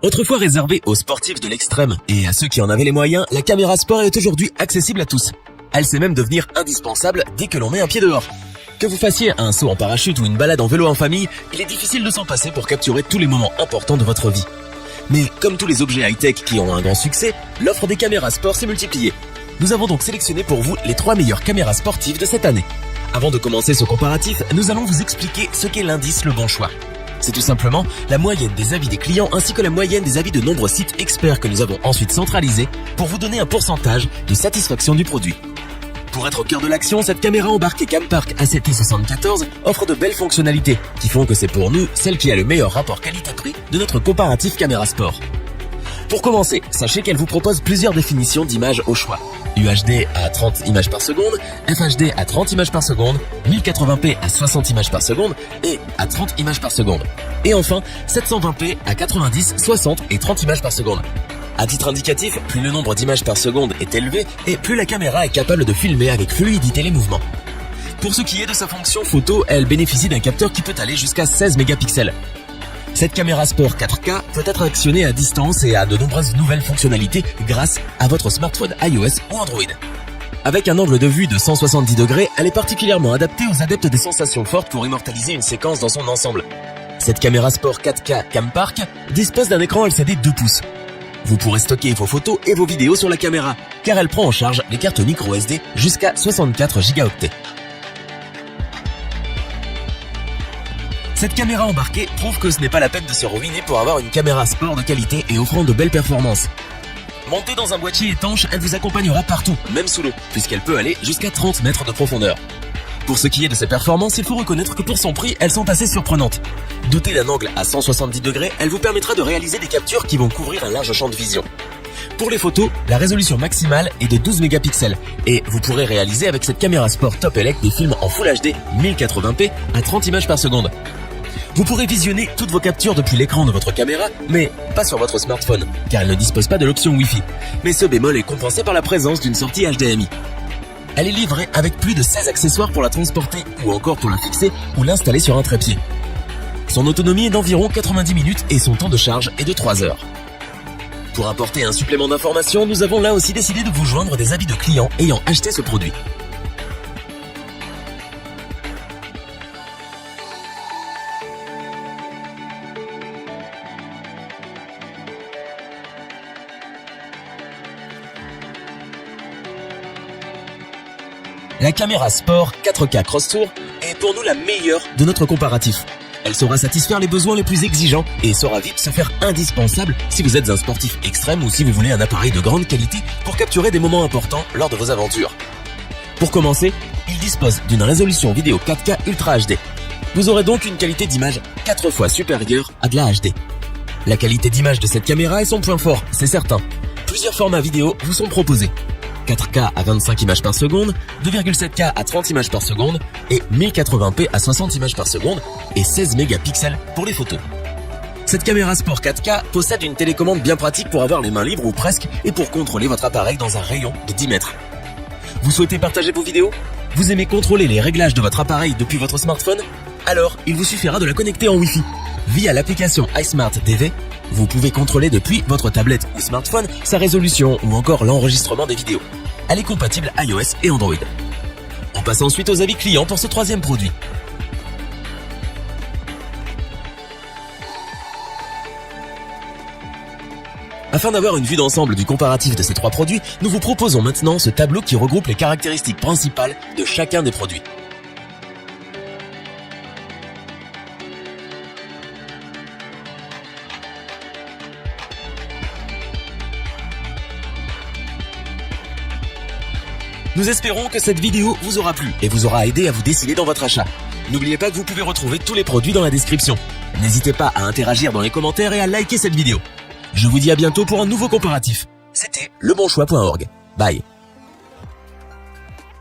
Autrefois réservée aux sportifs de l'extrême et à ceux qui en avaient les moyens, la caméra sport est aujourd'hui accessible à tous. Elle sait même devenir indispensable dès que l'on met un pied dehors. Que vous fassiez un saut en parachute ou une balade en vélo en famille, il est difficile de s'en passer pour capturer tous les moments importants de votre vie. Mais comme tous les objets high-tech qui ont un grand succès, l'offre des caméras sport s'est multipliée. Nous avons donc sélectionné pour vous les 3 meilleures caméras sportives de cette année. Avant de commencer ce comparatif, nous allons vous expliquer ce qu'est l'indice Le Bon Choix. C'est tout simplement la moyenne des avis des clients ainsi que la moyenne des avis de nombreux sites experts que nous avons ensuite centralisés pour vous donner un pourcentage de satisfaction du produit. Pour être au cœur de l'action, cette caméra embarquée Campark A7i74 offre de belles fonctionnalités qui font que c'est pour nous celle qui a le meilleur rapport qualité-prix de notre comparatif caméra sport. Pour commencer, sachez qu'elle vous propose plusieurs définitions d'images au choix. UHD à 30 images par seconde, FHD à 30 images par seconde, 1080p à 60 images par seconde et à 30 images par seconde. Et enfin, 720p à 90, 60 et 30 images par seconde. À titre indicatif, plus le nombre d'images par seconde est élevé et plus la caméra est capable de filmer avec fluidité les mouvements. Pour ce qui est de sa fonction photo, elle bénéficie d'un capteur qui peut aller jusqu'à 16 mégapixels. Cette caméra sport 4K peut être actionnée à distance et a de nombreuses nouvelles fonctionnalités grâce à votre smartphone iOS ou Android. Avec un angle de vue de 170 degrés, elle est particulièrement adaptée aux adeptes des sensations fortes pour immortaliser une séquence dans son ensemble. Cette caméra sport 4K Campark dispose d'un écran LCD 2 pouces. Vous pourrez stocker vos photos et vos vidéos sur la caméra, car elle prend en charge les cartes micro-SD jusqu'à 64 Go. Cette caméra embarquée prouve que ce n'est pas la peine de se ruiner pour avoir une caméra sport de qualité et offrant de belles performances. Montée dans un boîtier étanche, elle vous accompagnera partout, même sous l'eau, puisqu'elle peut aller jusqu'à 30 mètres de profondeur. Pour ce qui est de ses performances, il faut reconnaître que pour son prix, elles sont assez surprenantes. Dotée d'un angle à 170 degrés, elle vous permettra de réaliser des captures qui vont couvrir un large champ de vision. Pour les photos, la résolution maximale est de 12 mégapixels et vous pourrez réaliser avec cette caméra sport Top Elec des films en Full HD 1080p à 30 images par seconde. Vous pourrez visionner toutes vos captures depuis l'écran de votre caméra, mais pas sur votre smartphone, car elle ne dispose pas de l'option Wi-Fi. Mais ce bémol est compensé par la présence d'une sortie HDMI. Elle est livrée avec plus de 16 accessoires pour la transporter ou encore pour la fixer ou l'installer sur un trépied. Son autonomie est d'environ 90 minutes et son temps de charge est de 3 heures. Pour apporter un supplément d'information, nous avons là aussi décidé de vous joindre des avis de clients ayant acheté ce produit. La caméra sport 4K Cross Tour est pour nous la meilleure de notre comparatif. Elle saura satisfaire les besoins les plus exigeants et saura vite se faire indispensable si vous êtes un sportif extrême ou si vous voulez un appareil de grande qualité pour capturer des moments importants lors de vos aventures. Pour commencer, il dispose d'une résolution vidéo 4K Ultra HD. Vous aurez donc une qualité d'image 4 fois supérieure à de la HD. La qualité d'image de cette caméra est son point fort, c'est certain. Plusieurs formats vidéo vous sont proposés. 4K à 25 images par seconde, 2,7K à 30 images par seconde et 1080p à 60 images par seconde et 16 mégapixels pour les photos. Cette caméra sport 4K possède une télécommande bien pratique pour avoir les mains libres ou presque et pour contrôler votre appareil dans un rayon de 10 mètres. Vous souhaitez partager vos vidéos? Vous aimez contrôler les réglages de votre appareil depuis votre smartphone? Alors, il vous suffira de la connecter en Wi-Fi. Via l'application iSmart DV, vous pouvez contrôler depuis votre tablette ou smartphone sa résolution ou encore l'enregistrement des vidéos. Elle est compatible iOS et Android. On passe ensuite aux avis clients pour ce troisième produit. Afin d'avoir une vue d'ensemble du comparatif de ces 3 produits, nous vous proposons maintenant ce tableau qui regroupe les caractéristiques principales de chacun des produits. Nous espérons que cette vidéo vous aura plu et vous aura aidé à vous décider dans votre achat. N'oubliez pas que vous pouvez retrouver tous les produits dans la description. N'hésitez pas à interagir dans les commentaires et à liker cette vidéo. Je vous dis à bientôt pour un nouveau comparatif. C'était lebonchoix.org. Bye.